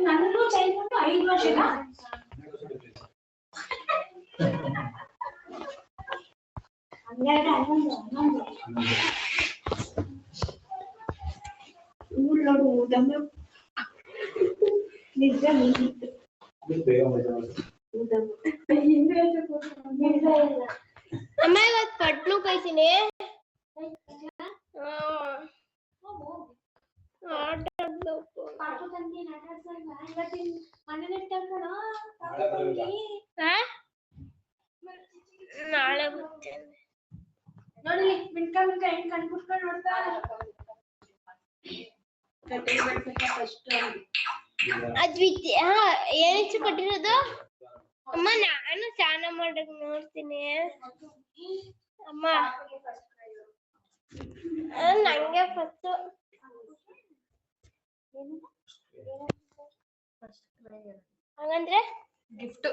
ನನಗೂ ಚೈಲ್ಡ್ 5 ವರ್ಷನಾ ನಿಜ ಅಮ್ಮ ಇವತ್ತು ಪಟ್ಲು ಕೈತೀನಿ ನಾಳೆ ಬರ್ತೇನೆ ನೋಡಿ ಮಿನ್ಕ ಹೆಂಗ್ ಕಣ್ಬಿಟ್ಕೊಂಡು ನೋಡ್ತಾ ಅದ್ವಿದ್ಯಾ ಏನಿಚ್ಚು ಕೊಟ್ಟಿರೋದು ಅಮ್ಮ ನಾನು ಸ್ನಾನ ಮಾಡಕ್ ನೋಡ್ತೀನಿ ಅಮ್ಮ ನಂಗೆ ಫಸ್ಟ್ ಹಂಗಂದ್ರೆ ಗಿಫ್ಟ್